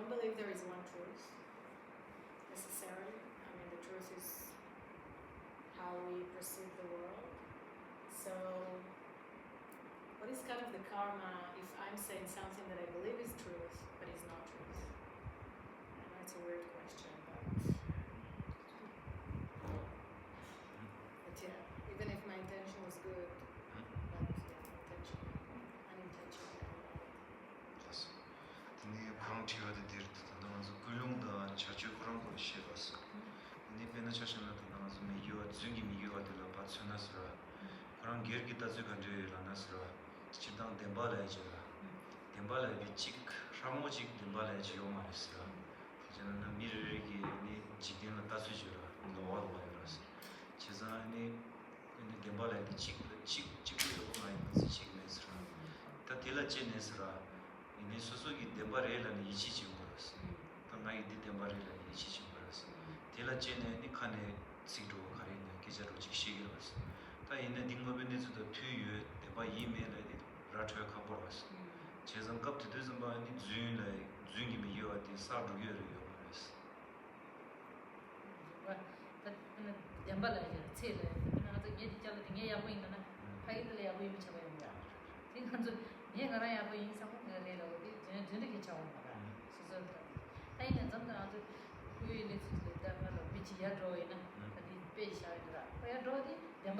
don't believe there is one truth necessarily. I mean, the truth is how we perceive the world. So what is kind of the karma if I'm saying something that I believe is truth, but is not truth? I know it's a weird question, but yeah, even if my intention was good, but yeah, unintentional. Yes. 네 그런 티어들 나서 글롱다 자주 그런 거 싫었어. 네 배는 자신한테 나서 미요 증기 미요들로 받쳐놨어. 그런 기억이 다시 간절이라나서 지당 덴발해줘라. 덴발에 직 사모직 덴발해줘 말했어. 저는 미르기 네 지경을 다시 줘라. 너와도 말했어. 제자니 근데 덴발에 직직직도 많이 지치면서 다 딜라체네스라 이네 소소기 덴발에라는 이치지 거였어. 당나이 덴발에라는 이치지 거였어. 딜라체네 니칸에 지도 가리는 계절로 직시기로서 다 있는 딩거변에서도 투유 대바 이메일에 라트에 가버렸어. 제정갑도 되는 바니 주인이 미요한테 사르기를 요구했어. 그 덴발에 체래. 그나도 얘기 잘 되게 하고 있는 파이들에 하고 있는 처음이야. 그래서 얘가 하고 있는 상황을 어디 전에 처음 봐. 그래서 아이는 정말 아주 그일이 되다가 미치야 들어이나 아니 배샤이라. 그래 들어디 덴발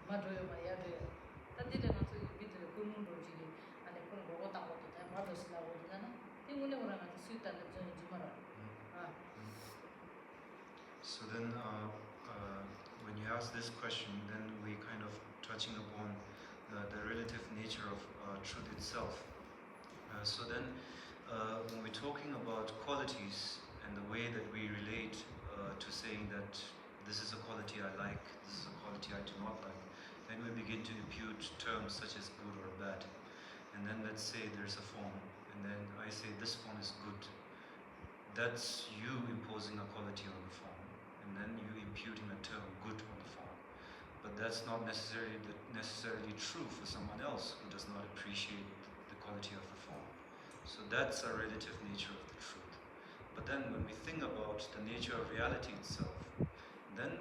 맞아요 말이야. 단디는 아주 비트 고문도 지기 안에 그런 거 왔다 갔다 다 맞았으라고 그러잖아. 때문에 그러나 수다는 전에 좀 말아. So then when you ask this question, then we kind of touching upon the relative nature of truth itself. So then when we're talking about qualities and the way that we relate to saying that this is a quality I like, this is a quality I do not like, then we begin to impute terms such as good or bad. And then let's say there's a form, and then I say this form is good. That's you imposing a quality on the form, and then you imputing a term good on the form. But that's not necessarily true for someone else who does not appreciate the quality of the form. So that's a relative nature of the truth. But then when we think about the nature of reality itself, then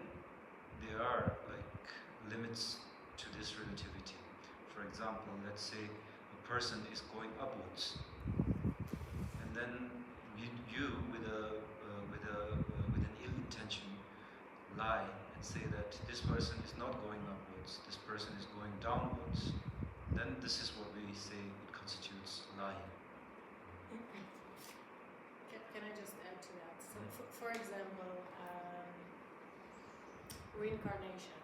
there are like limits to this relativity. For example, let's say a person is going upwards, and then you with an ill intention lie and say that this person is not going upwards, this person is going downwards. Then this is what we say it constitutes lying. Can I just add to that? So, for example, reincarnation.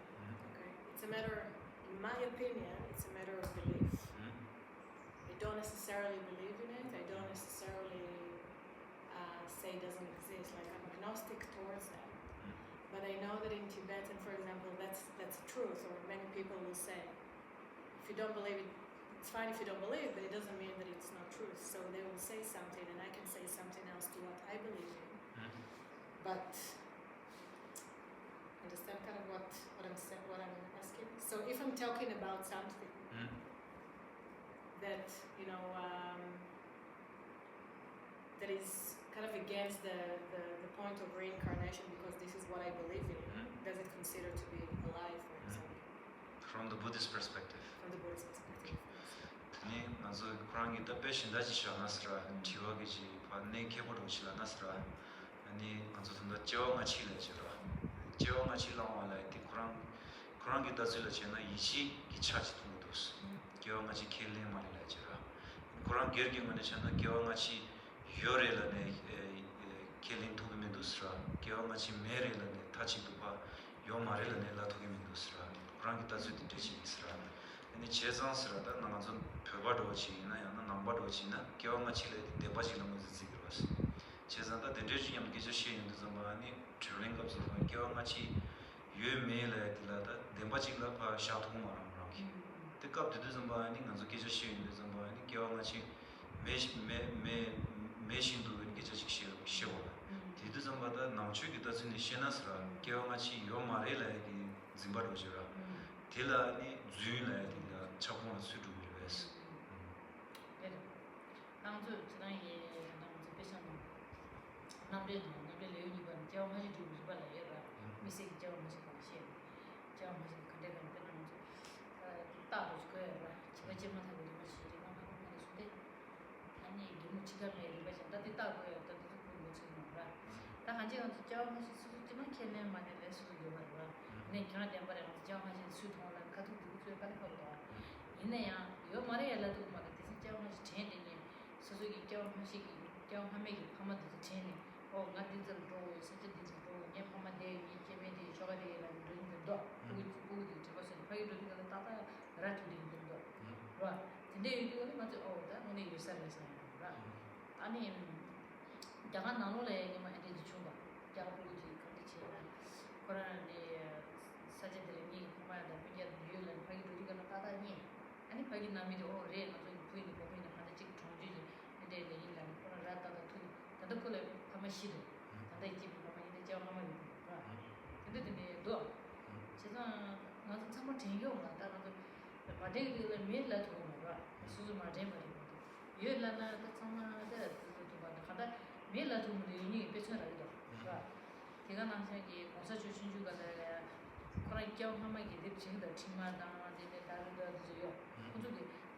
Okay, it's a matter, in my opinion, it's a matter of belief. I don't necessarily believe in it. I don't necessarily say it doesn't exist. Like, I'm agnostic towards that. But I know that in Tibetan, for example, that's a truth. Or many people will say, if you don't believe it, it's fine if you don't believe, but it doesn't mean that it's not truth. So they will say something, and I can say something else to what I believe in. But understand kind of what I'm asking. So if I'm talking about something that that is kind of against the point of reincarnation because this is what I believe in, does it consider to be alive, for example? From the Buddhist perspective. From the Buddhist perspective. 네, 나서 그랑이 답변신다지 않았으라, 지와기지 반내 개보로지 않았으라, 아니 나서 좀더 지와가 치려지라, 지와가 치려와라, 이 그랑이 다질라 제나 이시 기차지 통도스, 기와가지 켈레 말이라지라, 그랑 결경만에 제나 기와가지 요레라네 켈링 토기면도스라, 기와가지 메레라네 타치도바 요마레라네 라토기면도스라, 그랑이 다질때 되지스라. 근데 제상스라다 나가 좀 별바도지나 야나 남바도지나 겨우마치레 대바지는 것을 지그러스 제상다 데르지염 기저시인도 zamani 트레이닝 업서 겨우마치 유메일에들라다 대바지가 파 샤토마랑기 뜻값도 zamani 나서 기저시인도 zamani 겨우마치 메신도 기저식시 쉬워 디도 zam바다 나우치기 다스니 시나스라 겨우마치 요마레라기 짐바도지라 딜라니 주인라디가 처음으로 수두를 했어. 네. 아무튼 지난해 너무 special Sanjay Nabi Levi Ban, Jao Maji to Balera, missing Jao Maji Conscience, Jao Maji Cadet and Tabu Square, Chimachima, and Chica made that the Tabu that the Kumu. The Hanji on the Jao Maji Sutima can name money less with you. Then Canada and Jao Maji suit on and cut to the California. In the end, your Maria Latu Mother, this is Jao Maji changing Suzuki Jao Maji. Jao Hamid, Hamad the chain, or not diesel road, such a diesel road, Yapamade, Yamedi, Chogade, and doing the dog, which would it was in Pay to the Tata, rattling the dog. Right. Today you only want to order, only you sell us. I mean, Jahan Nanole, you might did Chuba, Japuji, Katichina, Koran, such a delivery, command, and Pigan, Yul, and Pay to the Tata, any Pagin Nami or rain, or between the Comin and the Chick Tonji, and then the England. The Kule Kamashid, and they keep coming in the German. And then they do. She's not somewhat in you, that the particular male at home, Susan Martin. You learn that some other male at home, you need picture. Tigana Saki, Constitution, you got a correct young Hamaki, the Chima, the Zio,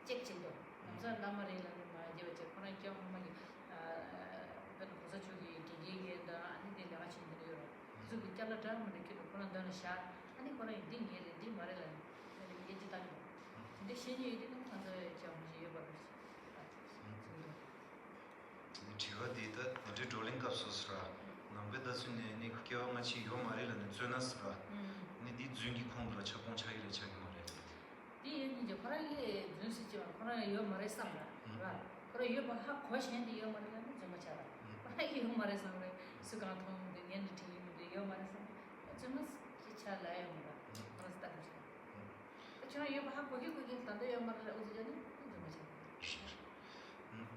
check it. I'm sorry, Lamaril and my correct young Hamaki. Such a gig and anything watching the Euro. So we tell a term and the kid of Conan shot, and he put a ding here, the Dim Maryland, and the Gittan. The Shiny didn't answer a challenge. The rolling up Sosra, Nambedas in Nick Kiamachi, Yomaril and Zonasra, Nidi Zuni Kondra, Chapon Chile, Chagmare. The end of Korea, Junsi, Korea, Yomaresa, for you have questioned the Yomarilla, Jamachara. Humorism, Sugaton, the entity, the humorism. It's almost Chicha Layamura. But you have what you could get under your mother.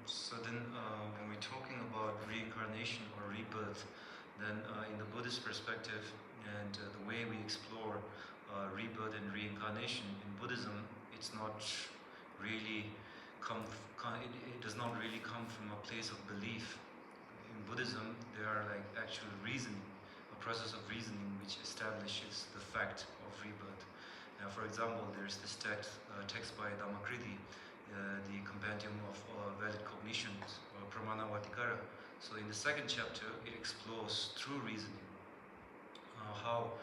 So then, when we're talking about reincarnation or rebirth, then in the Buddhist perspective and the way we explore rebirth and reincarnation in Buddhism, it's not really it does not really come from a place of belief. In Buddhism, there are like actual reasoning, a process of reasoning which establishes the fact of rebirth. Now, for example, there's this text by Dhammakriti, the Compendium of Valid Cognitions, Pramana Vatikara. So in the second chapter, it explores through reasoning how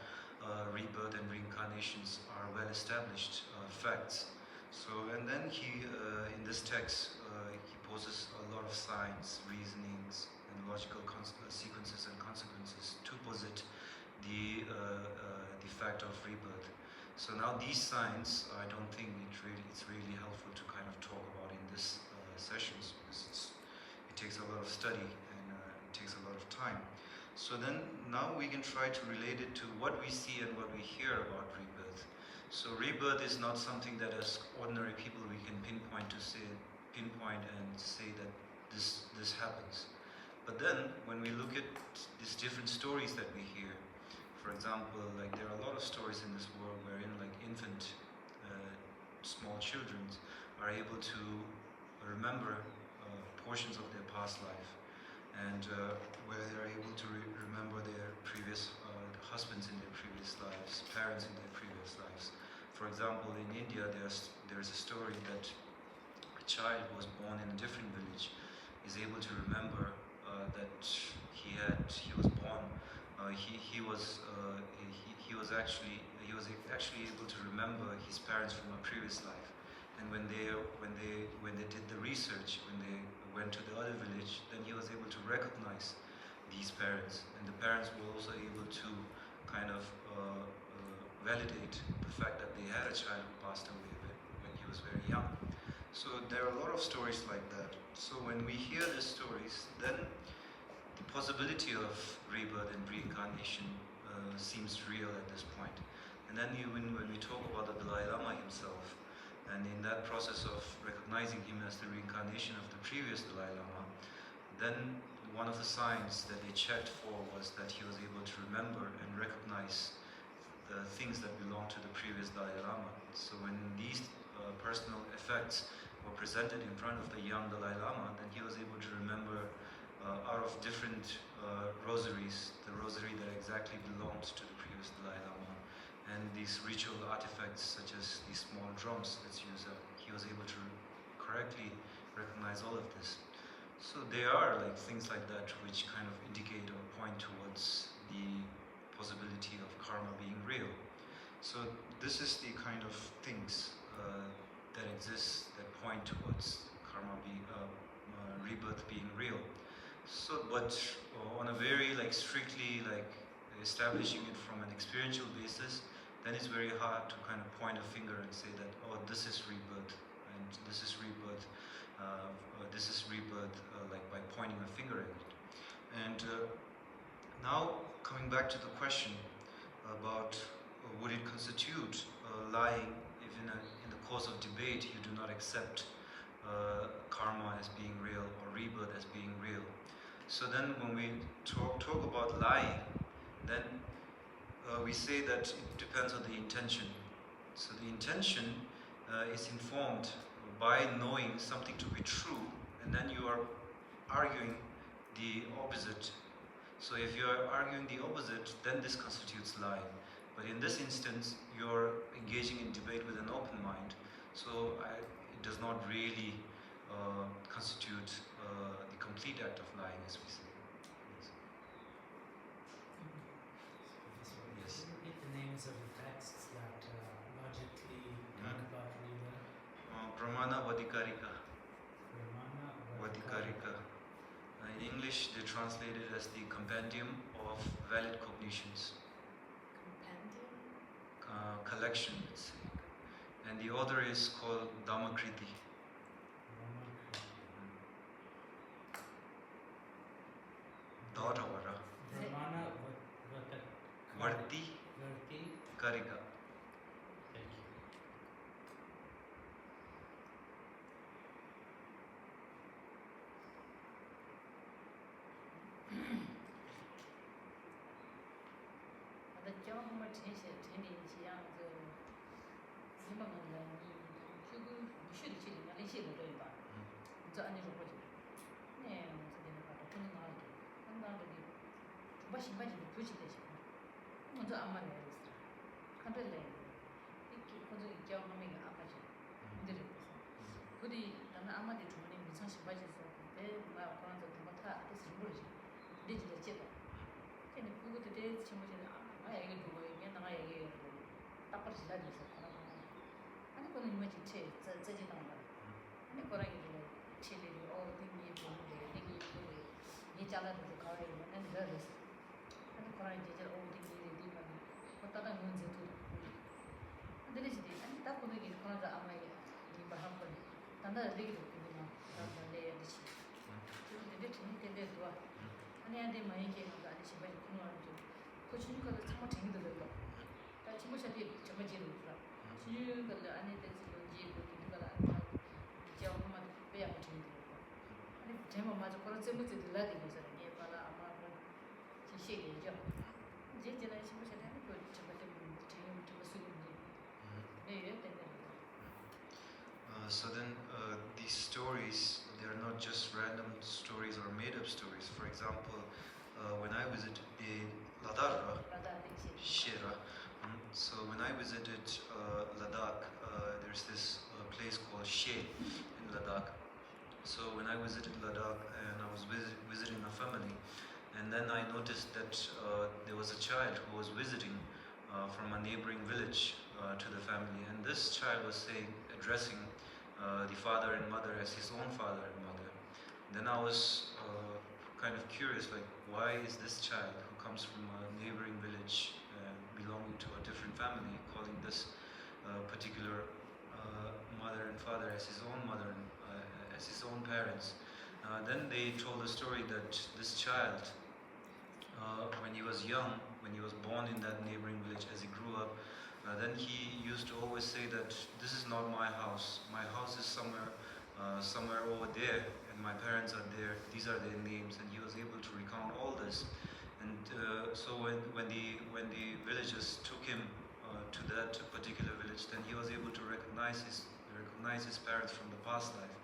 rebirth and reincarnations are well-established facts. So, and then he, in this text, he poses a lot of science, reasonings, logical sequences and consequences to posit the fact of rebirth. So now these signs, I don't think it's really helpful to kind of talk about in this sessions because it takes a lot of study and it takes a lot of time. So then now we can try to relate it to what we see and what we hear about rebirth. So rebirth is not something that as ordinary people we can pinpoint and say that this happens. But then, when we look at these different stories that we hear, for example, like there are a lot of stories in this world wherein like infant, small children are able to remember portions of their past life, and where they are able to remember their previous husbands in their previous lives, parents in their previous lives. For example, in India, there's a story that a child who was born in a different village is able to remember that he was born. He was actually able to remember his parents from a previous life. And when they did the research, when they went to the other village, then he was able to recognize these parents, and the parents were also able to kind of validate the fact that they had a child who passed away when he was very young. So there are a lot of stories like that. So when we hear these stories, then the possibility of rebirth and reincarnation seems real at this point. And then even when we talk about the Dalai Lama himself, and in that process of recognizing him as the reincarnation of the previous Dalai Lama, then one of the signs that they checked for was that he was able to remember and recognize the things that belong to the previous Dalai Lama. So when these personal effects were presented in front of the young Dalai Lama, then he was able to remember out of different rosaries, the rosary that exactly belonged to the previous Dalai Lama, and these ritual artifacts such as these small drums that's used, he was able to correctly recognize all of this. So there are like things like that which kind of indicate or point towards the possibility of karma being real. So this is the kind of things that exist that point towards karma being rebirth being real. So, but on a very like strictly like establishing it from an experiential basis, then it's very hard to kind of point a finger and say that, oh, this is rebirth and this is rebirth. This is rebirth, like by pointing a finger at it. And now coming back to the question about would it constitute lying if in the course of debate you do not accept karma as being real or rebirth as being real. So then when we talk about lying, then we say that it depends on the intention. So the intention is informed by knowing something to be true, and then you are arguing the opposite. So if you are arguing the opposite, then this constitutes lying. But in this instance, you're engaging in debate with an open mind. So it does not really constitute the complete act of lying, as we say. Yes. Can you repeat the names of the texts that logically talk about rebirth? Pramana Vadikarika. Pramana Vadikarika. In English, they translate it as the Compendium of Valid Cognitions. Compendium? Collection, let's say. And the author is called Dhammakriti. Dharavara. Pramana Varti Karika. Thank you. The job much is it, and it's young. Should see the way back. The animal. And but she might be pushing this. 먼저 안 말해야 돼. 컨트롤해. 이렇게 먼저 있죠. 하면 아파지. 근데 그리 나는 아마도 주문이 무슨 신발이었어. 내 뭐야 그런데 도마타 그래서 모르지. 리지도 제가. 근데 그것도 내 친구들 아 얘기 누구 얘기 나가 얘기 딱 벌써 다 있어. 아니 그거는 이미 지체 저지 나온 거. 아니 그거랑 이제 칠이 어디니 보는데 얘기 이 잘라도 가와이 있는 데서 그러나 이제 어디 일이 어떤 문제도 근데 이제 딱 보는 게 그러나 아마 이 마음을 단단히 되게 되는 단단히 되지 근데 재밌게 좋아 아니한테 많이 얘기가 아니 집에 그놈을 좀 고치니까 정말 재밌더라고 다 친구들이 정말 재밌더라 지금은 안에 대해서 뭔지 모르니까 이제 엄마도 빼야 재밌더라고 아니 제가 맞아 그런 재밌게 들라게 해서 얘가 아마 지시겠죠 So then these stories, they are not just random stories or made-up stories. For example, when I visited Ladakh, Shera, so when I visited Ladakh, there's this place called She in Ladakh. So when I visited Ladakh and I was visiting a family, and then I noticed that there was a child who was visiting from a neighboring village to the family, and this child was addressing the father and mother as his own father and mother. Then I was kind of curious, like, why is this child who comes from a neighboring village belonging to a different family calling this particular mother and father as his own mother and as his own parents? Then they told the story that this child, when he was young, when he was born in that neighboring village, as he grew up, then he used to always say that this is not my house. My house is somewhere over there, and my parents are there. These are their names, and he was able to recount all this. And so when the villagers took him to that particular village, then he was able to recognize his parents from the past life,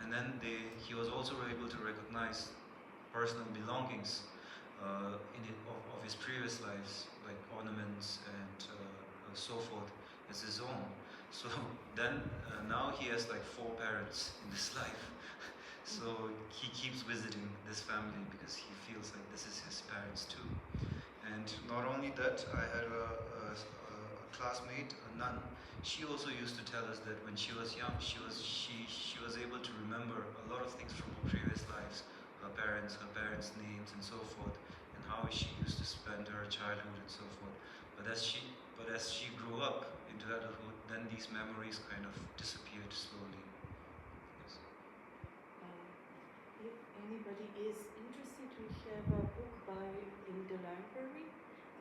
and then he was also able to recognize personal belongings of his previous lives, like ornaments and so forth, as his own. So then now he has like 4 parents in his life. So he keeps visiting this family because he feels like this is his parents too. And not only that, I had a classmate, a nun. She also used to tell us that when she was young, she was able to remember a lot of things from her previous lives, her parents' names, and so forth, and how she used to spend her childhood and so forth. But as she grew up into adulthood, then these memories kind of disappeared slowly. Yes. If anybody is interested, we have a book in the library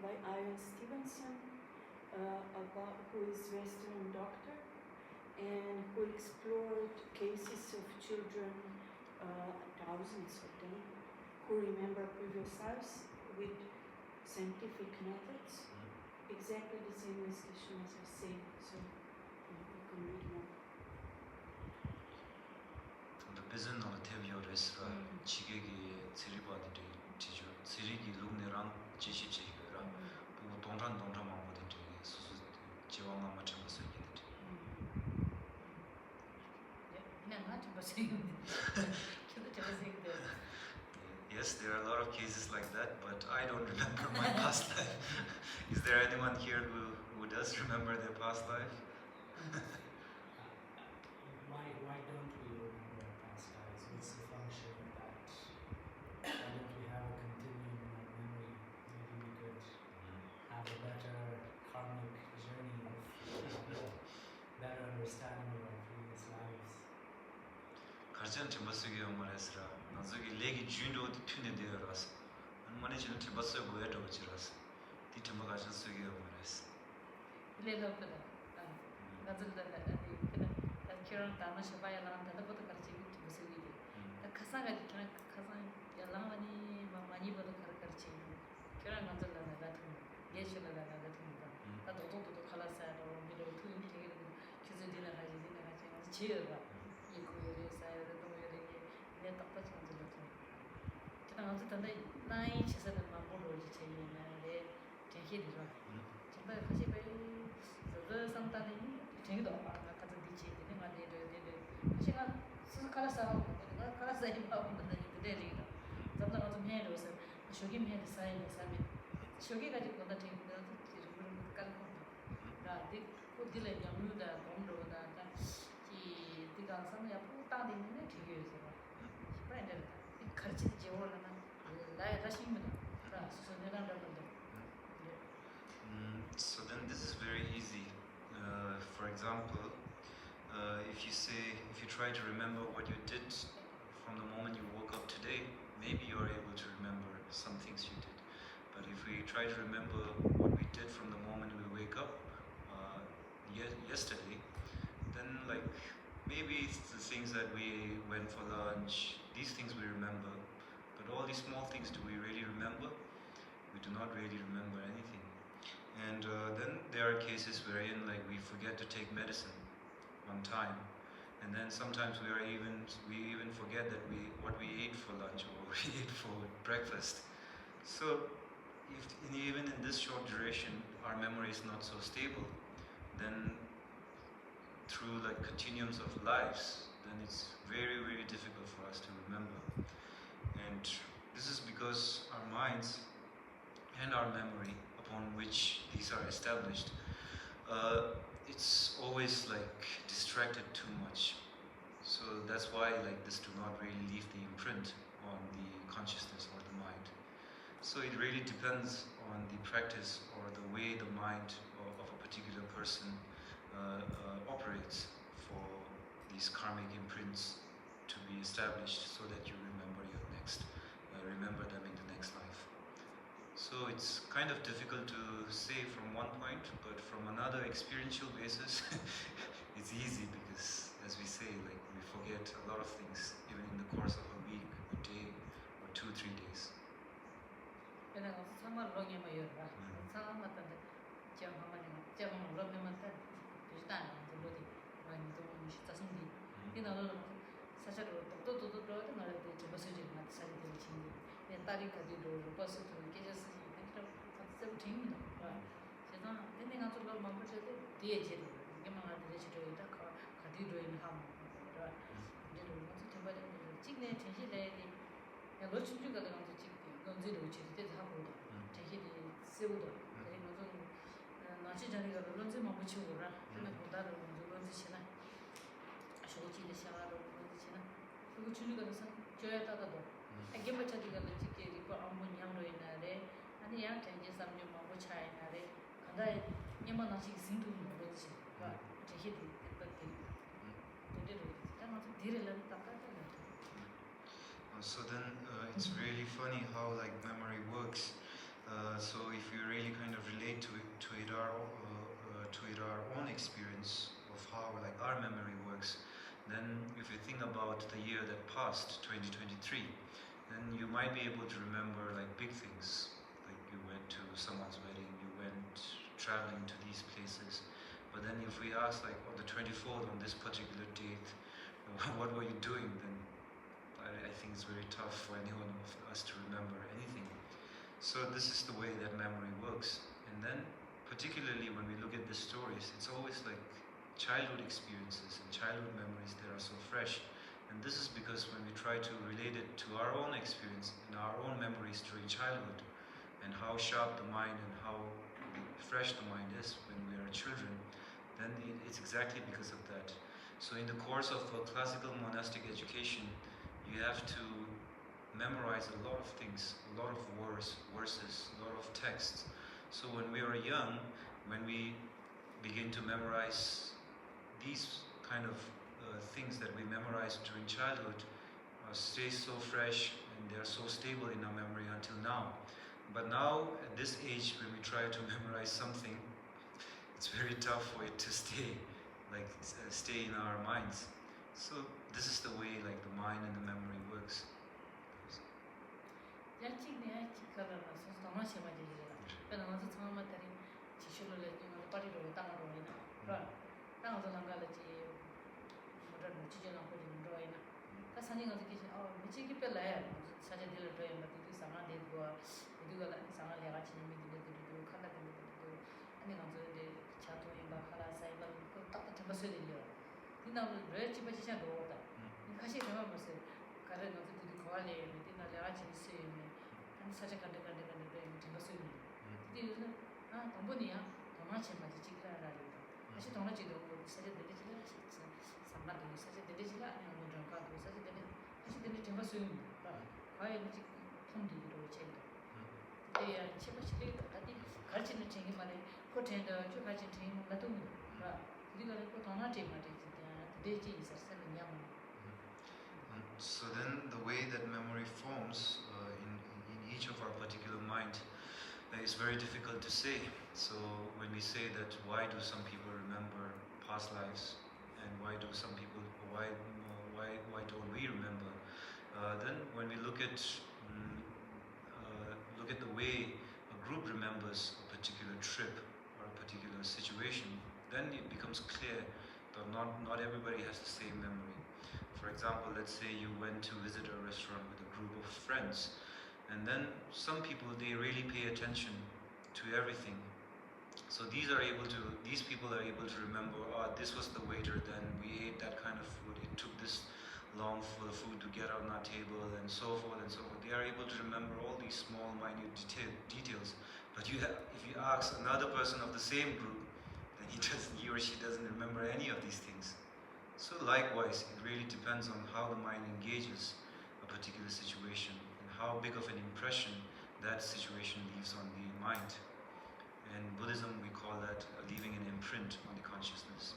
by Ian Stevenson, who is Western doctor and who explored cases of children, thousands of them, who remember previous lives with scientific methods, exactly the same discussion as I say. So you can read more. The business of the restaurant, 지게기 지리바디 지죠. 지리기 룸네랑 지시지기랑 뭐 동전 망고들 되게 수수 지왕만 맞춰 봤어요. Yes, there are a lot of cases like that, but I don't remember my past life. Is there anyone here who does remember their past life? Why don't we remember our past lives? What's the function of that? Why don't we have a continuum of memory? Maybe we could have a better karmic journey of better understanding of our previous lives. 가르치는 팀버스기 말했으라. 나중에 레기 준도 튀는 데라서. 안만에 지는 팀버스 고에도 지라서. 뒤팀버 가르치는 쓰기 말했어. 레로그다. 나들다 그냥 그런 단어 셔봐야랑 다다부터 가르치기 팀버스기. 가사가 그냥 가사 연락만이 많이 보도 가르치기. 그런 나들다 같은 예술을 같은 거. 나도 도도 칼라사로 미로 투인 되게 규제되는 하지 지어가 이거 요리사를 내 답답한 줄 알았어. 제가 어쨌든 나이 치서는 막 모르지 제일에 제기들어. 정말 같이 배 저 상담이 되게도 아까 같은 디치 내가 내려 시간 스카라사하고 카라사 힘하고 근데 잠깐 좀 해로서 저기 해도 사이에 사면 저기 가지고 나 되게 그런 깔고 나 딜레 양무다 공로다 이 네가 상야 부담이 있는 되게 있어. 프렌드 같이 지원하는 나의 자신입니다. 그래서 내가 So then this is very easy. For example, if you try to remember what you did from the moment you woke up today, maybe you are able to remember some things you did. But if we try to remember what we did from the moment we wake up yesterday, then like maybe it's the things that we went for lunch, these things we remember. But all these small things, do we really remember? We do not really remember anything. And then there are cases wherein like we forget to take medicine on time, and then sometimes we even forget that what we ate for lunch or what we ate for breakfast. So even in this short duration our memory is not so stable, then through like continuums of lives, then it's very, very difficult for us to remember. And this is because our minds and our memory upon which these are established, it's always like distracted too much. So that's why like this do not really leave the imprint on the consciousness or the mind. So it really depends on the practice or the way the mind of a particular person operates for these karmic imprints to be established, so that you remember them in the next life. So it's kind of difficult to say from one point, but from another experiential basis, it's easy because, as we say, like we forget a lot of things even in the course of a week, a day, or 2-3 days. 다리 가지고 버스 좀 계속 이렇게 좀 재밌는 거. 제가 근데 가서 뭐 먹을 때 뒤에 지도 이게 막 되지도 있다. 가디도 있는 함. 이제 뭐 좀 봐야 찍네 제시래. 야 로춘주가 가서 찍기. 건지도 지도 하고 제시리 세우도. 그리고 좀 나치 전에가 런지 뭐 붙이고라. 근데 보다도 런지 시나. 쇼지의 샤라로 런지 시나. 그리고 준주가 가서 줘야 따다도 이게 뭐 저기가 찍게 이거 아무 양로 있나래. 아니 양 전제 삼년 먹고 차이나래. 간다에 예만 나식 신도 모르지. 봐. 제시리 그때 제대로 당장 뒤를 닦아야 So then it's really funny how like memory works. So if you really kind of relate to it our own experience of how like our memory works, then if you think about the year that passed, 2023, then you might be able to remember like big things, like you went to someone's wedding, you went traveling to these places. But then if we ask like on the 24th on this particular date, what were you doing, then I think it's very tough for anyone of us to remember anything. So this is the way that memory works. And then particularly when we look at the stories, it's always like childhood experiences and childhood memories that are so fresh. And this is because when we try to relate it to our own experience and our own memories during childhood and how sharp the mind and how fresh the mind is when we are children, then it's exactly because of that. So in the course of a classical monastic education, you have to memorize a lot of things, a lot of verses, a lot of texts. So when we are young, when we begin to memorize these kind of things that we memorized during childhood, stay so fresh and they are so stable in our memory until now. But now, at this age, when we try to memorize something, it's very tough for it to stay in our minds. So this is the way like the mind and the memory works. So then the way that memory forms in each of our particular mind is very difficult to say. So when we say that why do some people remember past lives and why don't we remember, then when we look at the way a group remembers a particular trip or a particular situation, then it becomes clear that not everybody has the same memory. For example, let's say you went to visit a restaurant with a group of friends, and then some people, they really pay attention to everything. So these people are able to remember, this was the waiter, then we ate that kind of food, it took this long for the food to get on our table, and so forth and so forth. They are able to remember all these small, minute details. But if you ask another person of the same group, then he or she doesn't remember any of these things. So likewise, it really depends on how the mind engages a particular situation and how big of an impression that situation leaves on the mind. In Buddhism, we call that leaving an imprint on the consciousness.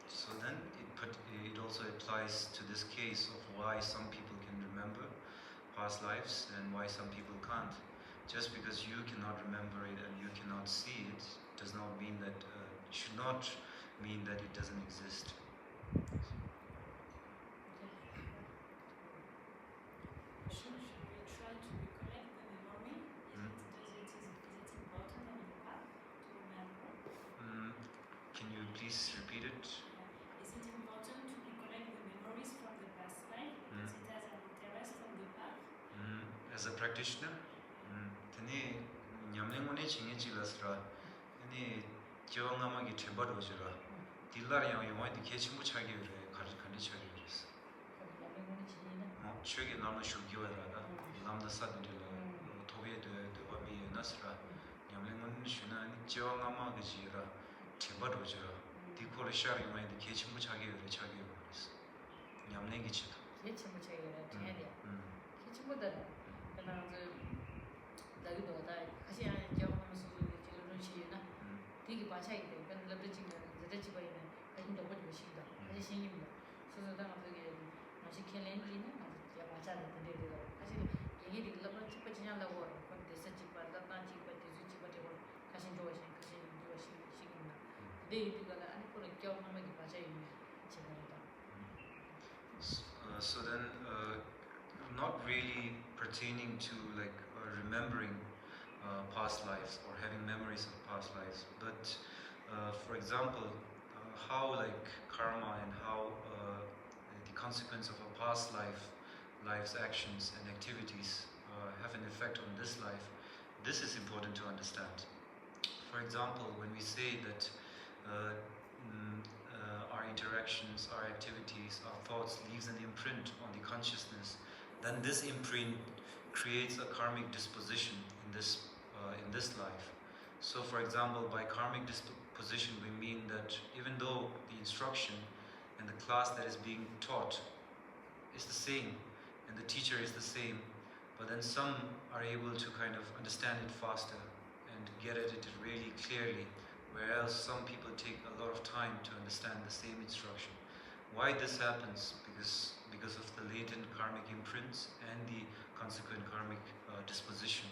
So then it also applies to this case of why some people can remember past lives and why some people can't. Just because you cannot remember it and you cannot see it does not mean that should not mean that it doesn't exist. Should we try to recollect the memory? Is it important on your path to remember? please repeat it. Is it important to recollect the memories from the past life because it has an interest on the path? As a practitioner, tani nyamlengone chinge chilasra, tani jiwangamagi trebad ojira. Dillar yang yongay di kechimbu chagi ure, kandi chagi ure. Chugi namna shubgiwa rada, lamda sadindila, toge de wabi nasra, nyamlengone shuna jiwangamagi jira, trebad ojira. Dikor shar yongay di kechimbu chagi ure, nyamlengi chida. kechimbu chayira tiyari kechimbu dara kana dagi doda kasi ya jaw nama suzu chilo runshi na digi bachayi de kana labda chinga zata chiba ina kasi dobo jiba shingda kasi shingimda suzu danga dagi mashi kenlenji na ya bacha da dade de kasi yegi digi labda chiba chinya lago kon desa chiba labda chiba desu chiba dewa kasi jowa shing kasi jowa shingimda degi digi gala ani kore jaw nama gi bachayi chiba ina So then, not really pertaining to like remembering past lives or having memories of past lives, but for example, how like karma and how the consequence of a past life's actions and activities have an effect on this life. This is important to understand. For example, when we say that our interactions, our activities, our thoughts leaves an imprint on the consciousness, then this imprint creates a karmic disposition in this life. So for example, by karmic disposition we mean that even though the instruction and the class that is being taught is the same and the teacher is the same, but then some are able to kind of understand it faster and get at it really clearly, whereas some people take a lot of time to understand the same instruction. Why this happens? Because of the latent karmic imprints and the consequent karmic disposition.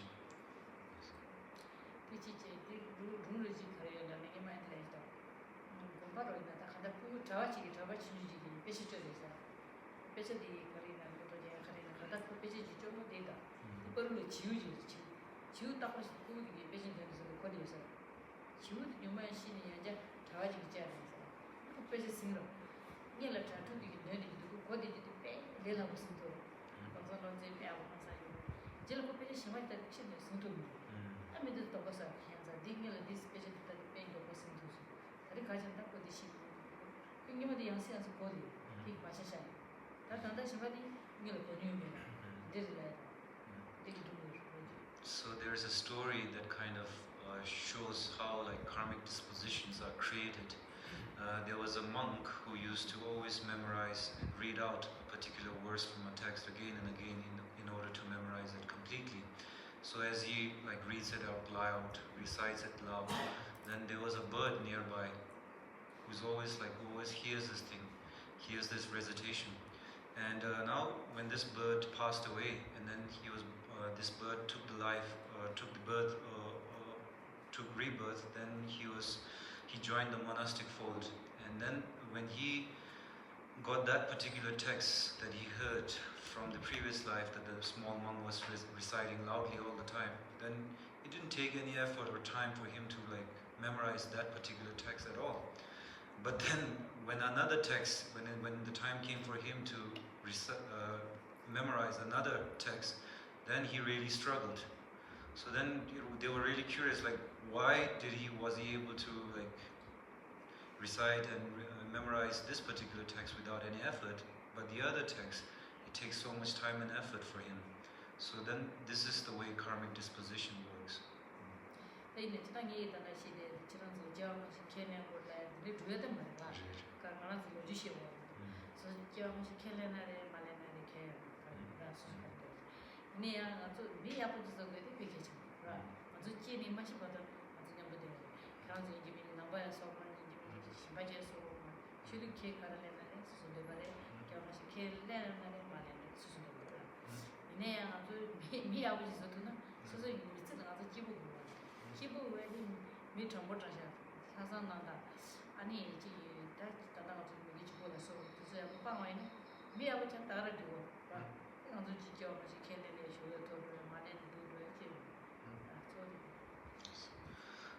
So there's a story that kind of shows how like karmic dispositions are created. There was a monk who used to always memorize and read out a particular verse from a text again and again in order to memorize it completely. So as he like reads it out loud, recites it loud, then there was a bird nearby who always hears this thing, hears this recitation. And now when this bird passed away, and then this bird took rebirth, then he joined the monastic fold. And then when he got that particular text that he heard from the previous life that the small monk was reciting loudly all the time, then it didn't take any effort or time for him to like memorize that particular text at all. But then when another text, when the time came for him to memorize another text, then he really struggled. So then they were really curious, like why was he able to like recite and memorize this particular text without any effort, but the other text, it takes so much time and effort for him. So then this is the way karmic disposition works.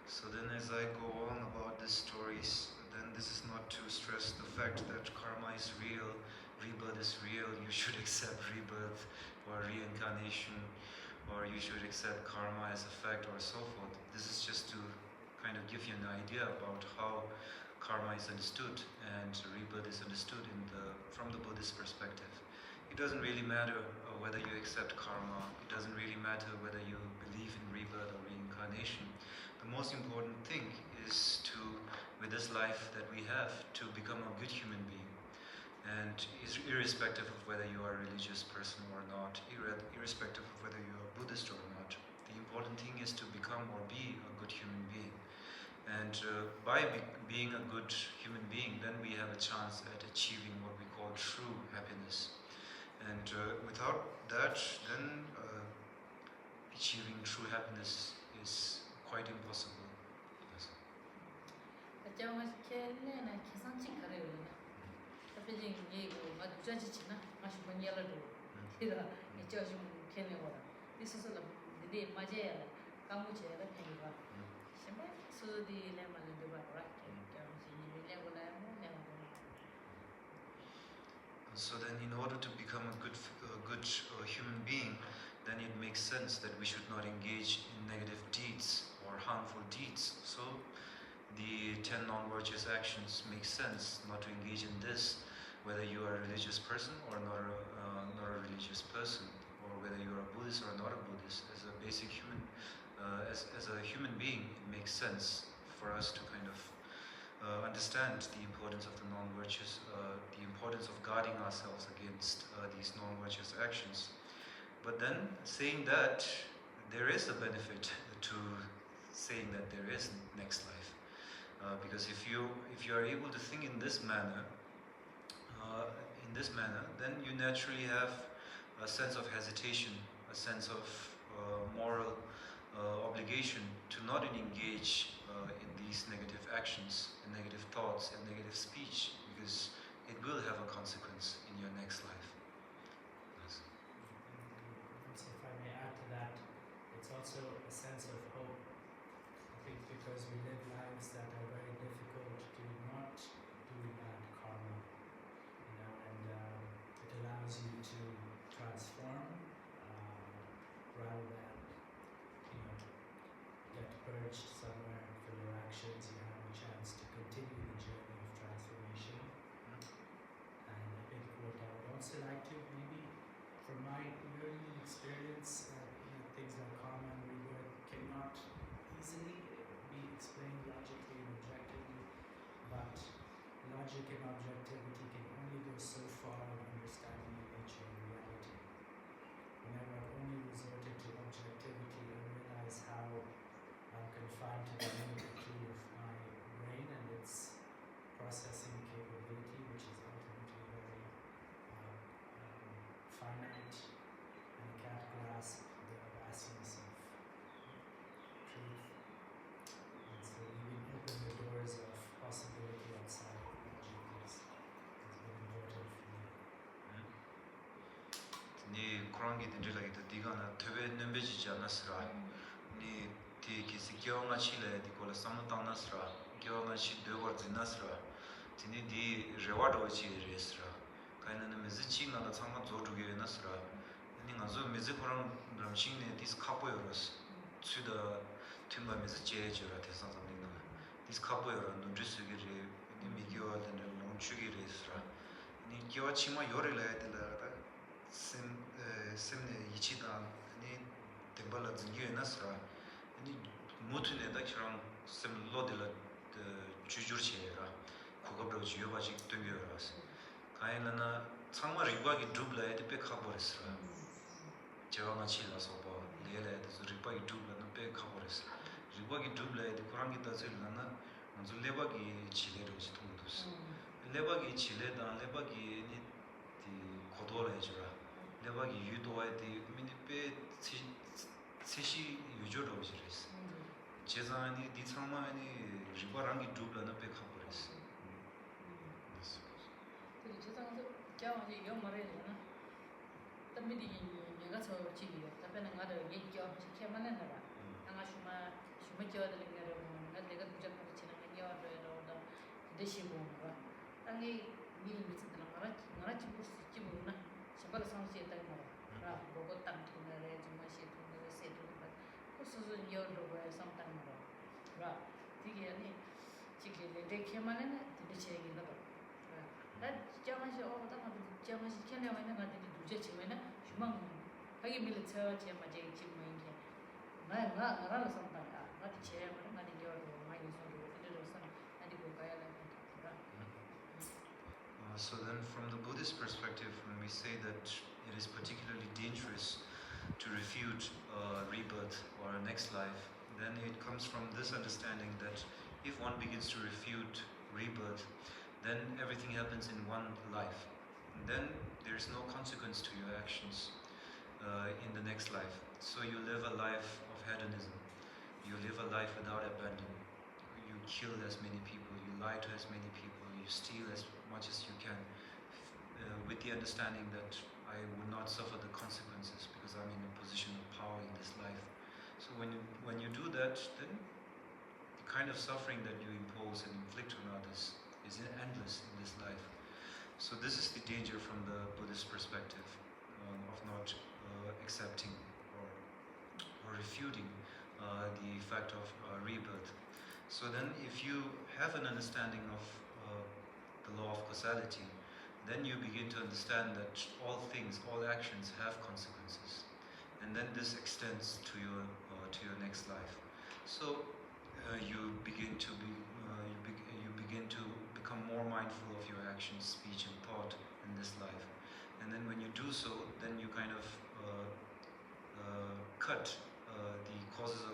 So then as I go on about these stories, then this is not to stress the fact that karma is real, rebirth is real, you should accept rebirth or reincarnation, or you should accept karma as a fact or so forth. This is just to kind of give you an idea about how karma is understood and rebirth is understood from the Buddhist perspective. It doesn't really matter whether you accept karma, it doesn't really matter whether you believe in rebirth or reincarnation. The most important thing is to, with this life that we have, to become a good human being. And irrespective of whether you are a religious person or not, irrespective of whether you are Buddhist or not, the important thing is to become or be a good human being. And by being a good human being, then we have a chance at achieving what we call true happiness. And without that, then achieving true happiness is quite impossible. Yes. So then, in order to become a good human being, then it makes sense that we should not engage in negative deeds or harmful deeds. So the 10 non-virtuous actions make sense not to engage in this, whether you are a religious person or not a religious person, or whether you are a Buddhist or not a Buddhist. As a basic human, as a human being, it makes sense for us to kind of understand the importance of the non-virtuous, the importance of guarding ourselves against these non-virtuous actions. But then, saying that, there is a benefit to saying that there is next life, because if you are able to think in this manner, then you naturally have a sense of hesitation, a sense of moral obligation to not engage in these negative actions, and negative thoughts, and negative speech, because it will have a consequence in your next life. Yes. So if I may add to that, it's also a sense of hope. I think because we live lives that are very difficult to not do bad karma, and it allows you to transform rather than get purged somewhere for your actions. You have a chance to continue the journey of transformation. And I think what I would also like to, maybe from my learning experience, things like karma and rebirth cannot easily be explained logically and objectively, but logic and objectivity can only go so far in understanding the nature of reality. Whenever I've only resorted to objectivity, I realize how I'm confined to the limited tool of my brain and its processing capability, which is ultimately very finite, and I can't grasp the vastness of truth. And so leaving open the doors of possibility outside of logic has been important for me. 네 그런 게 된줄알겠다. 네가 되게 넘베지지 않았으라. 네 되게 기억나 치래. 네가 삼았다나스라. 기억나 치 되고 지나스라. 지니 네 레와도지 레스라. 가이나는 메시지 나다 참아 조두게 나스라. 아니 가서 메시지 그런 남신네 디스 카보여스. 수다 템바 메시지 제라 대상상님. 디스 카보여라 눈주스기리 네 미교하는 롱추기리스라. 네 기와 치마 요리래 되라. semne ichida ni tembala zingiyo nasra ni mutune da kirang sem lodela chujurchera kogabro jiyoba jik tungyo ras kaina na changma rigwa gi dubla ede pe khaboresra jewa ma chila soba lela ede rigwa gi dubla na pe khaboresra rigwa gi dubla ede kurangi da zelna na manzo leba gi chile ro jitungdus leba gi chile da leba gi ni di kodole jura 내가 유도할 때 미니페 세시 유저로 오지랬어. 제자니 디창마니 리바랑기 두블라나 백하버렸어. 그 제자한테 겨우지 영 말해잖아. 담비디 내가 저 집이야. 답변은 가도 얘기죠. 시켜만은 봐. 내가 슈마 슈마 저들 내가 내가 부족하고 지나는 게 와도다. 되시고 뭐 땅이 미리 미쳤다 나라 집을 집으로나 샤바라 상시에 따라 라 보고 땅 통내래 정말시 통내래 세도 그래서 여러분의 상담으로 라 되게 아니 지금 내 개만은 되게 얘기가 나 jamasi o ta ma jamasi kene ma na de duje chi ma na shumang hagi mil cha che ma je chi ma nge na la sam ta na ti che ma na de yo ma ni so de do san na di go ga ya la. So then from the Buddhist perspective, when we say that it is particularly dangerous to refute rebirth or a next life, then it comes from this understanding that if one begins to refute rebirth, then everything happens in one life. And then there's no consequence to your actions in the next life. So you live a life of hedonism. You live a life without abandon. You kill as many people, you lie to as many people, you steal as much as you can, with the understanding that I would not suffer the consequences because I'm in a position of power in this life. So when you do that, then the kind of suffering that you impose and inflict on others is endless in this life. So this is the danger from the Buddhist perspective of not accepting or refuting the fact of rebirth. So then if you have an understanding of the law of causality, then you begin to understand that all things, all actions have consequences. And then this extends to your next life. So you begin to become more mindful of your actions, speech, and thought in this life. And then when you do so, then you kind of cut the causes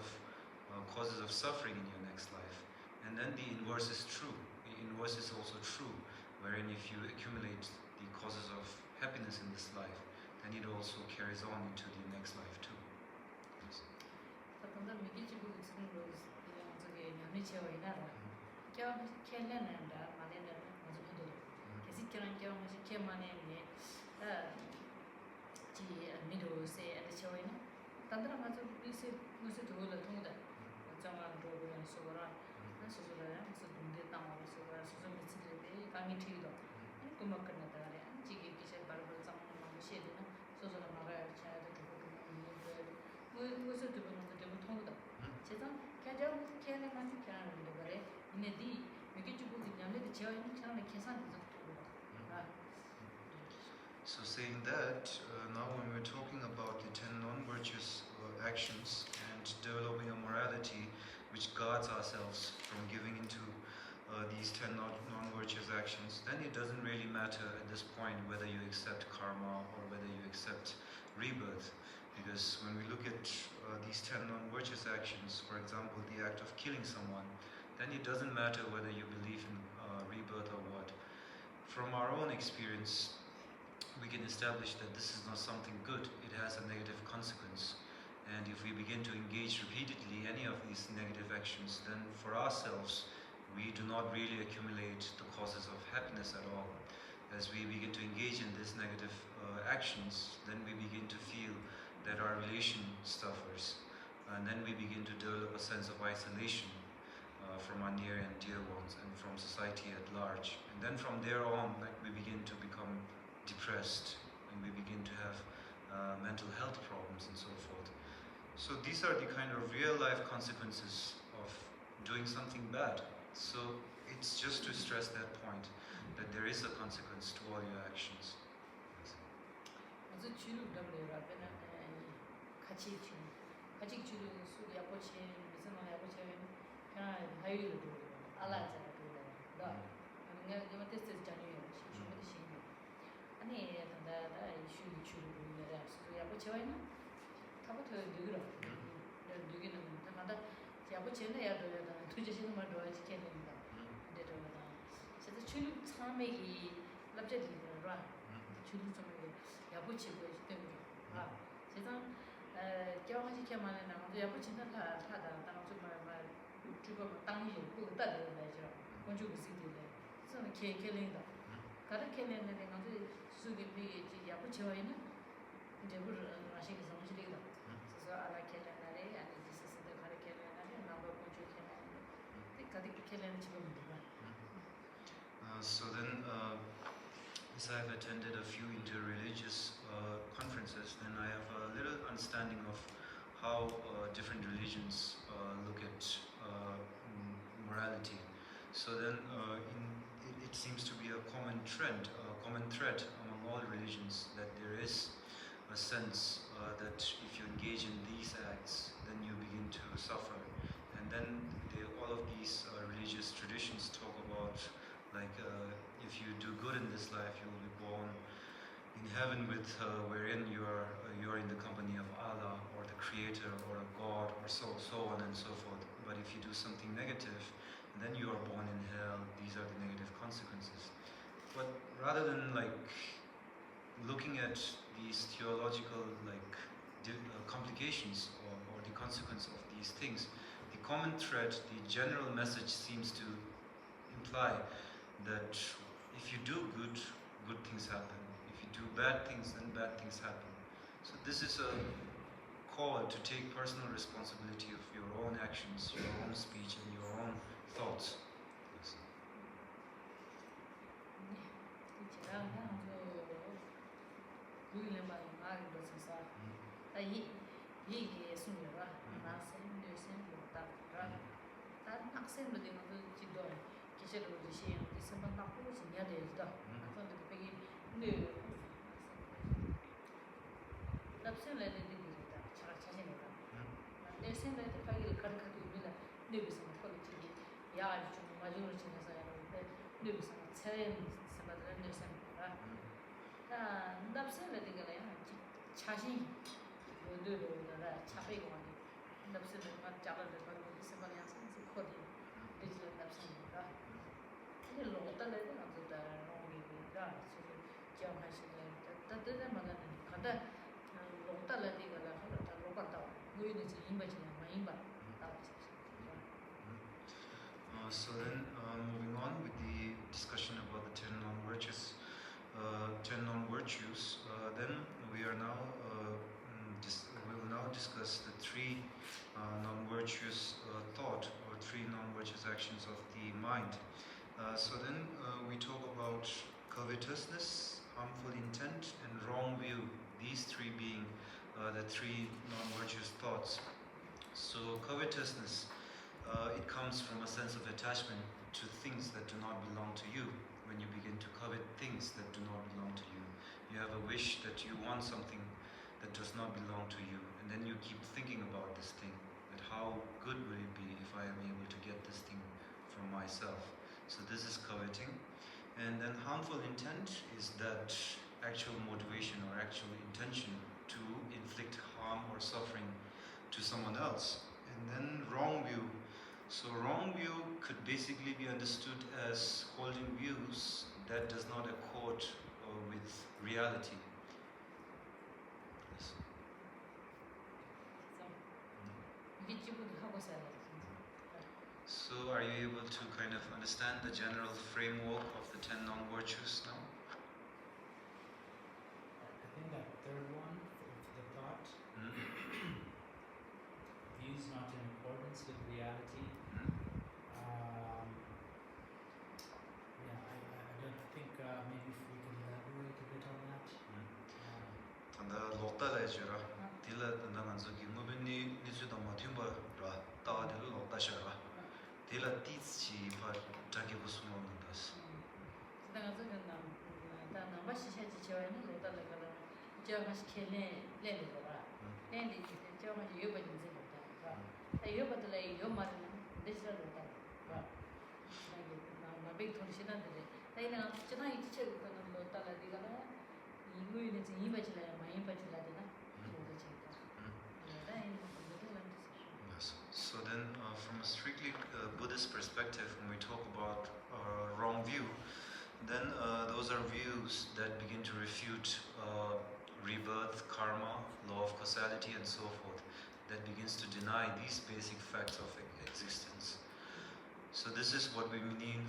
of suffering in your next life. And then the inverse is true. The inverse is also true, wherein if you accumulate the causes of happiness in this life, then it also carries on into the next life too. Yes. So saying that, now when we're talking about the 10 non-virtuous actions and developing a morality which guards ourselves from giving into these 10 non-virtuous actions, then it doesn't really matter at this point whether you accept karma or whether you accept rebirth. Because when we look at these 10 non-virtuous actions, for example, the act of killing someone, then it doesn't matter whether you believe in rebirth or what. From our own experience, we can establish that this is not something good. It has a negative consequence. And if we begin to engage repeatedly any of these negative actions, then for ourselves, we do not really accumulate the causes of happiness at all. As we begin to engage in these negative actions, then we begin to feel that our relation suffers. And then we begin to develop a sense of isolation from our near and dear ones and from society at large. And then from there on, we begin to become depressed and we begin to have mental health problems and so forth. So these are the kind of real life consequences of doing something bad. So it's just to stress that point, that there is a consequence to all your actions. So then, as I've attended a few interreligious conferences, then I have a little understanding of how different religions look at morality. So then, it seems to be a common thread among all religions, that there is a sense that if you engage in these acts, then you begin to suffer. And then all of these religious traditions talk about, like, if you do good in this life, you will be born in heaven with wherein you are in the company of Allah or the Creator or a God or so on and so forth. But if you do something negative, then you are born in hell. These are the negative consequences. But rather than looking at these theological complications or the consequence of these things, the common thread, the general message seems to imply that if you do good, good things happen. If you do bad things, then bad things happen. So this is a call to take personal responsibility of your own actions, your own speech, and your own thoughts. Yes. So then, moving on with the discussion about the 10 non-virtues. Then we will now discuss the 3 non-virtuous thought or 3 non-virtuous actions of the mind. So then we talk about covetousness, harmful intent, and wrong view. These 3 being the 3 non-virtuous thoughts. So covetousness, it comes from a sense of attachment to things that do not belong to you. When you begin to covet things that do not belong to you, you have a wish that you want something that does not belong to you, and then you keep thinking about this thing, that how good would it be if I am able to get this thing from myself. So this is coveting. And then harmful intent is that actual motivation or actual intention to inflict harm or suffering to someone else. And then wrong view. So wrong view could basically be understood as holding views that does not accord with reality. Yes. So are you able to kind of understand the general framework of the 10 non-virtues now? I think that third one, the thought, views not in accordance with reality. I don't think maybe if we can elaborate a bit on that. Tanda lokta la jira, tila tanda nganzo ki mubini nisu dama tumba ra, tawa tila lokta shara, tila titsi pa jagi busumo nandas. Yes. So then, from a strictly Buddhist perspective, when we talk about wrong view, then those are views that begin to refute rebirth, karma, law of causality, and so forth, that begins to deny these basic facts of existence. So this is what we mean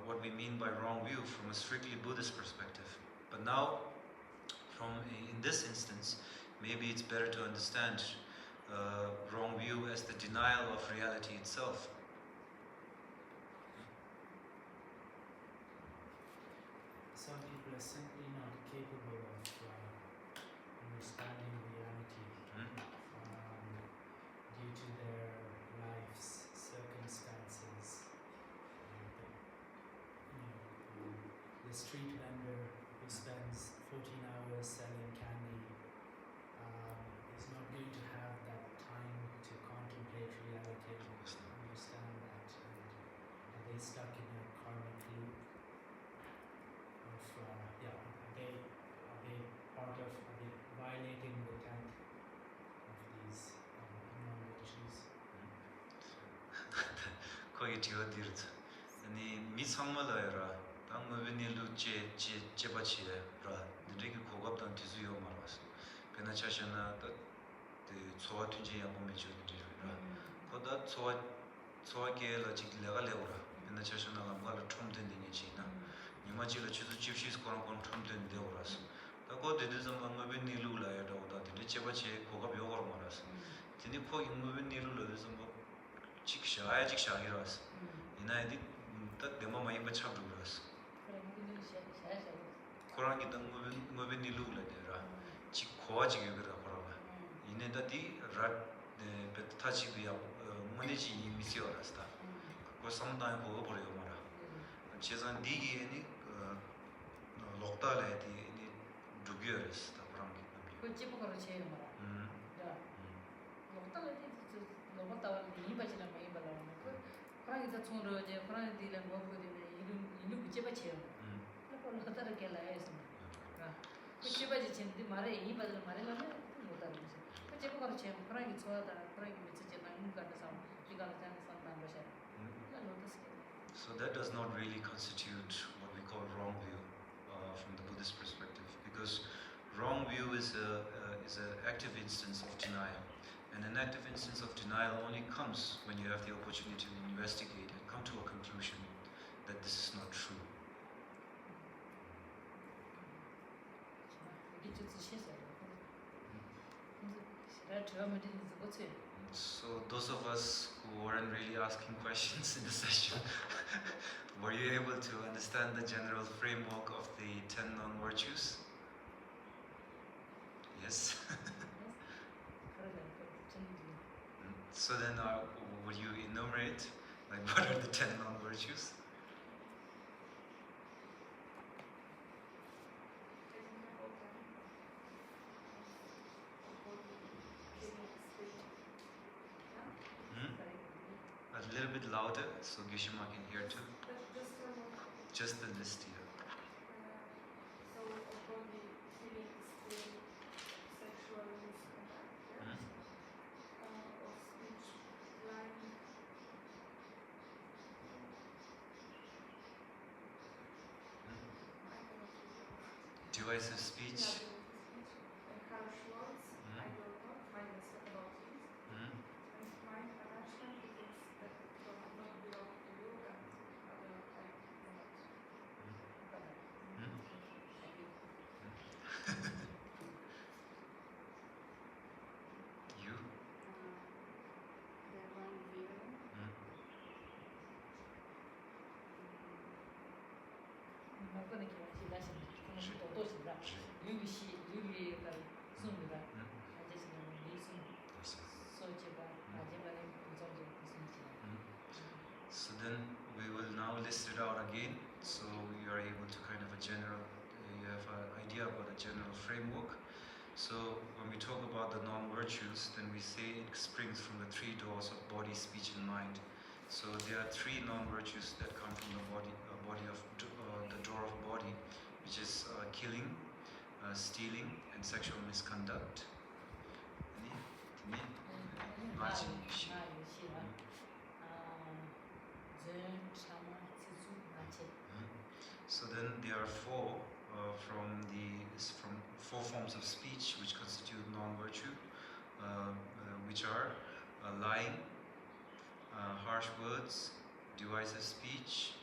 what we mean by wrong view from a strictly Buddhist perspective. But now, in this instance, maybe it's better to understand wrong view as the denial of reality itself. street vendor who spends 14 hours selling candy is not going to have that time to contemplate reality and understand that, and they stuck in a karmic loop of are they violating the 10th of these non-virtues? 거기 디어디르트 아니 미상말라여라 당무빈일로 제바치에라 느리기 고갑단 뒤수요 말았어 베나차샤나 그 소와투지 야보메 저들이라 거다 소와게 로직 레가레오라 베나차샤나가 뭐라 톰된딩이 지나 이마지로 주도 집시스 거랑 톰된 데오라서 그거 되는 방법빈일로라여라 오다 되게 제바치에 고갑 요거로 말았어 근데 거 인무빈일로 해서 뭐 직샤기라서 이나이디 딱 내가 많이 받쳐두라서 코란이 당 뭐빈 일루라데라 직 고아지게 그라 거라가 이네다디 라 베타지비야 뭐네지 미시어라스다 그거 상당히 보고 버려요 말아 제산 디기에니 록달에디 니 두겨스다 그런게 그 집어가로 제일 말아 야 록달에디 로바타와 이바지나 많이 발라는 그 프랑이자 총으로 이제 프랑이들은 뭐 그들이 이름 집어치요 그걸 하다르게 라해서 그 집어지 진디 말에 이바들 말에는 못 알아서 그 집어가로 제일 프랑이 좋아하다 프랑이 미치지나 인간에서 이가는 상담 것이 So that does not really constitute what we call wrong view from the Buddhist perspective, because wrong view is an active instance of denial. And an active instance of denial only comes when you have the opportunity to investigate and come to a conclusion that this is not true. So those of us who weren't really asking questions in the session, were you able to understand the general framework of the 10 non-virtues? Yes? So then would you enumerate what are the 10 non-virtues? A little bit louder so Gishima can hear too. Just the list here. So body, feeling, spirit, sexual misconduct, of speech, lying, Device of speech. and harsh words, I don't know, find a set about it. And mind attachment, it is that does not belong to you and other like You? the wrong view. So then we will now list it out again, so you are able to kind of you have an idea about a general framework. So when we talk about the non-virtues, then we say it springs from the 3 doors of body, speech and mind. So there are 3 non-virtues that come from the the door of body, which is killing, stealing and sexual misconduct. So then there are 4 from 4 forms of speech which constitute non-virtue, which are lying, harsh words, divisive speech,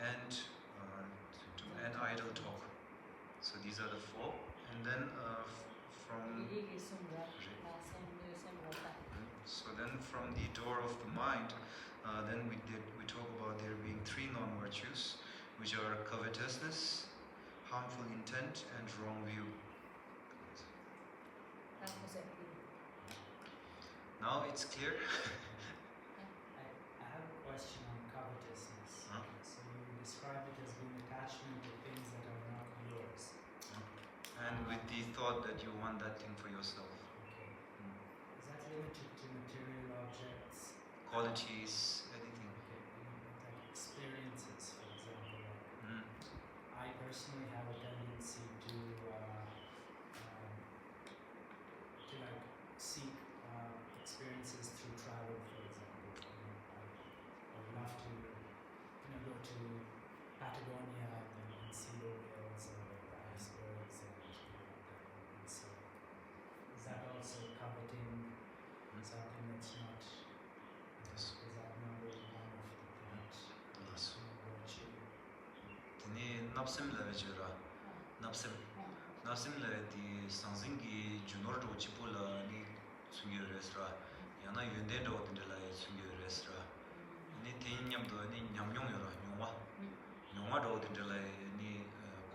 and idle talk. So these are the 4, and then from the door of the mind, then we talk about there being 3 non-virtues, which are covetousness, harmful intent, and wrong view. Now it's clear. I have a question on covetousness. So you describe it as being attached attachment to things that are not yours. And with the thought that you want that thing for yourself. Okay. Is that limited to material objects? Qualities, anything. Okay. Like experiences, for example. Like I personally have a tendency to like seek experiences through travel, for example. I would love to go to Patagonia and see the whales or the icebergs and so is that also coveting something that's not Yes. is that number one of the things Yes. virtue? Tene napsim la vejera. Napsim. Napsim la di sangzingi junor do chipola ni sungyo resra. Yana yunden do dindela sungyo resra. Ni ten nyamdo ni nyamnyong yora nyongwa. Nyongwa do dindela ni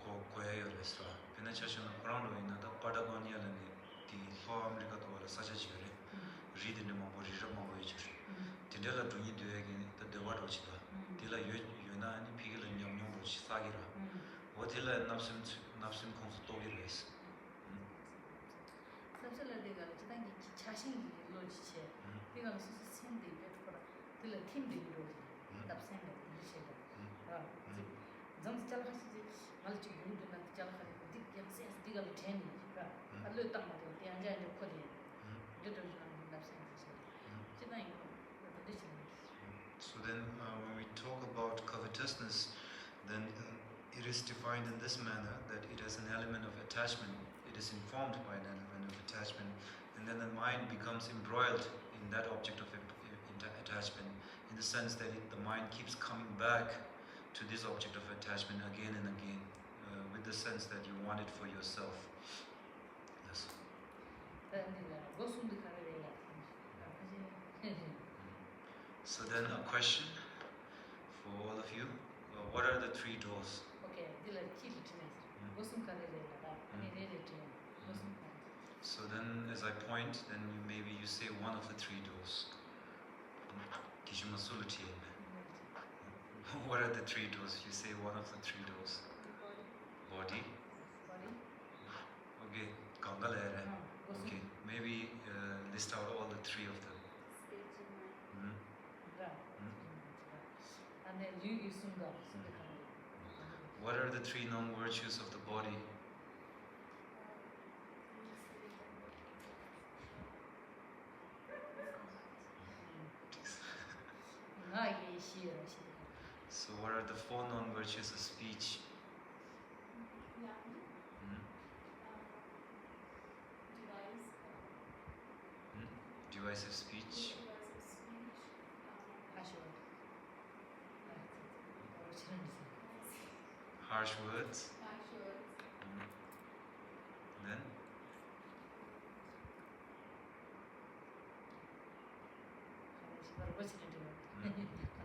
koya yora resra. Pena chashon prang do ina da Patagonia la ni di South America to la sacha chire. Ri dinde mambo ri rap mambo yechur. Dindela dunyi dewegi da dewa do chita. Dila yuna ni pigila nyamnyong do chisagira. Odila napsim kongsu togi res. 삽saladiga chidangi chashingi lojiche diga susu sende betfora dila timde loji tapsende disheda zamsi chalkhasi malchi gudu na chalkhasi dik yakses diga teni ka allo tamma de anja anja kholi dito napsende chidangi disheda. So then when we talk about covetousness, then it is defined in this manner that it has an element of attachment. It is informed by an element of attachment, and then the mind becomes embroiled in that object of attachment, in the sense that the mind keeps coming back to this object of attachment again and again, with the sense that you want it for yourself. Yes. So then a question for all of you. What are the three doors? Okay, So then as I point, then maybe you say one of the three doors. What are the three doors? You say one of the three doors. Body. Okay, okay, maybe list out all the three of them. And then you What are the three non-virtues of the body? So what are the four non-virtues of speech? Device of speech. Harsh words. Then?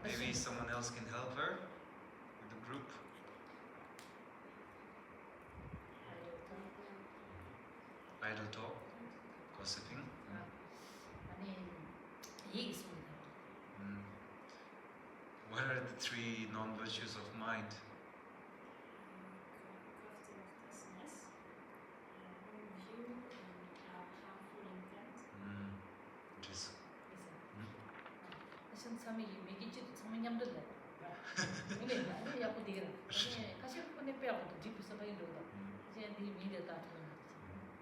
Maybe someone else can help her with the group. Idle talk, gossiping. What are the three non-virtues of mind?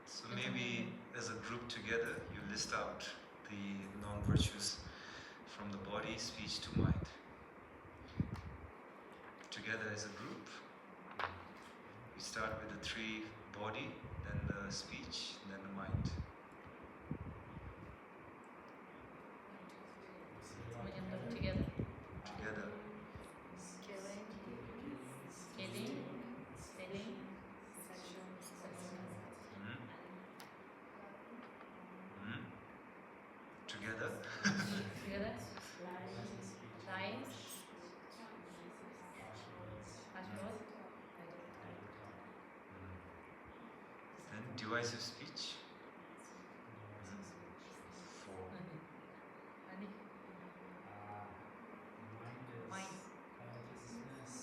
So maybe as a group together, you list out the non-virtues from the body, speech to mind. Together as a group, we start with the three: body, then the speech, then the mind. Together. Together. Together. Then divisive speech. 4. Mind is covetousness,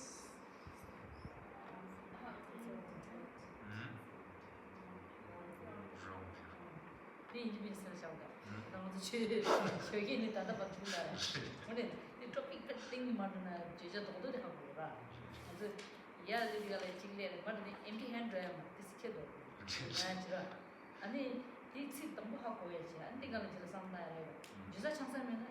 인지비스를 잡다. 너무 저기는 다다 받는다. 근데 이 토픽 같은 말은 제가 도도를 하고 봐. 그래서 이야기가 지금 말은 empty hand 디스케도. 아니 이 너무 하고 해야지. 안 되가는 제가 상담해. 주사 창사면은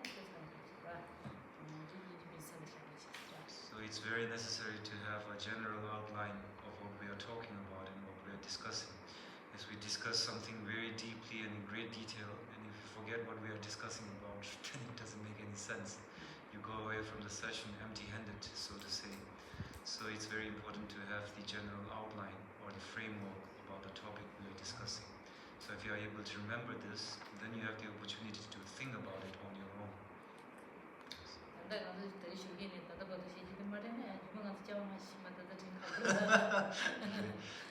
So it's very necessary to have a general outline of what we are talking about and what we are discussing. As we discuss something very deeply and in great detail, and if you forget what we are discussing about, then it doesn't make any sense. You go away from the session empty-handed, so to say. So it's very important to have the general outline or the framework about the topic we are discussing. So if you are able to remember this, then you have the opportunity to think about it on your own.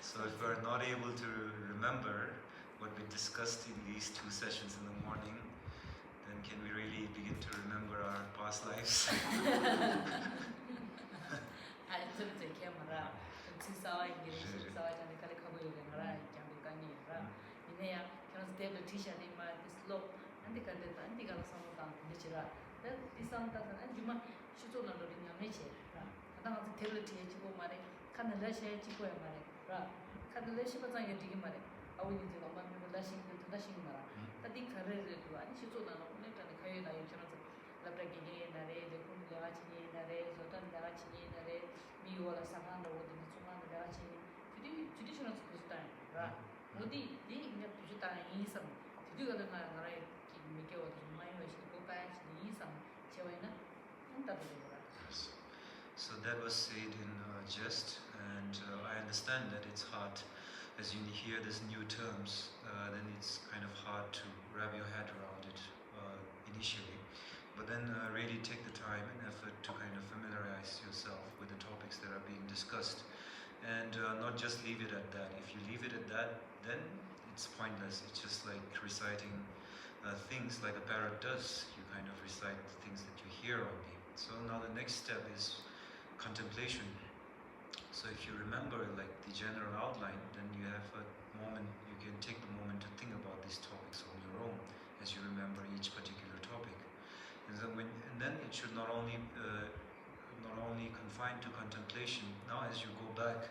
So if we are not able to remember what we discussed in these 2 sessions in the morning, then can we really begin to remember our past lives? So that was said in jest, and I understand that it's hard. As you hear these new terms, then it's kind of hard to wrap your head around it initially. But then really take the time and effort to kind of familiarize yourself with the topics that are being discussed. And not just leave it at that. If you leave it at that, then it's pointless. It's just like reciting things like a parrot does. You kind of recite the things that you hear only. So now the next step is contemplation. So if you remember like the general outline, then you have a moment, you can take the moment to think about these topics on your own as you remember each particular topic. And then it should not only confined to contemplation. Now as you go back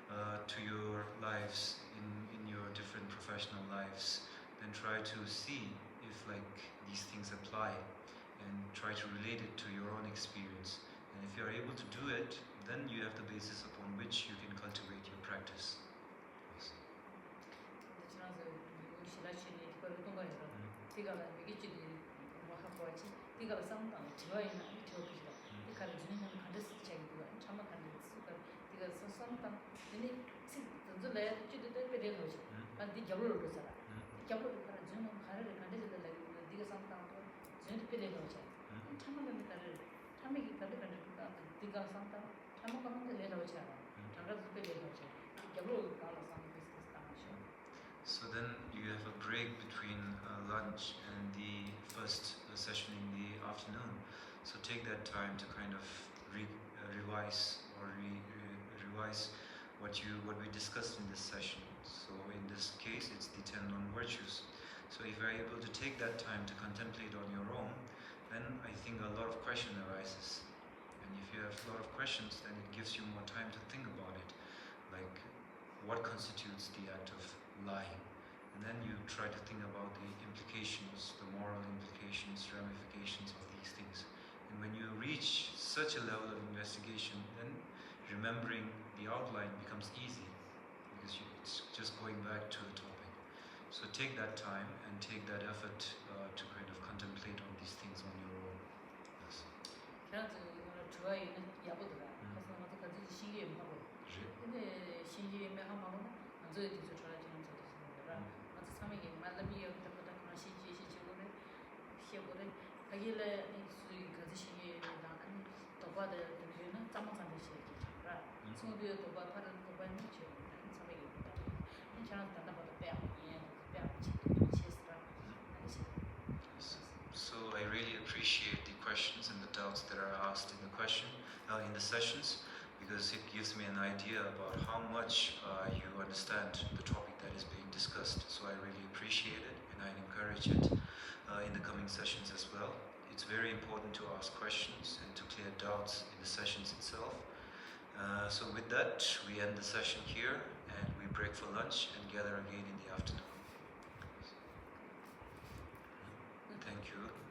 to your lives in your different professional lives, then try to see if like these things apply and try to relate it to your own experience. And if you are able to do it, then you have the basis upon which you can cultivate your practice. So then you have a break between lunch and the first session in the afternoon. So take that time to kind of revise what we discussed in this session. So in this case, it's the 10 non-virtues. So if you're able to take that time to contemplate on your own, then I think a lot of question arises. And if you have a lot of questions, then it gives you more time to think about it. Like, what constitutes the act of lying? And then you try to think about the implications, the moral implications, ramifications of these things. And when you reach such a level of investigation, then remembering the outline becomes easy because it's just going back to the topic. So take that time and take that effort to kind of contemplate on these things on your own. Yes. So I really appreciate the questions and the doubts that are asked in the sessions, because it gives me an idea about how much you understand the topic that is being discussed. So I really appreciate it. and I encourage it in the coming sessions as well. It's very important to ask questions and to clear doubts in the sessions itself. So with that, we end the session here and we break for lunch and gather again in the afternoon. Thank you.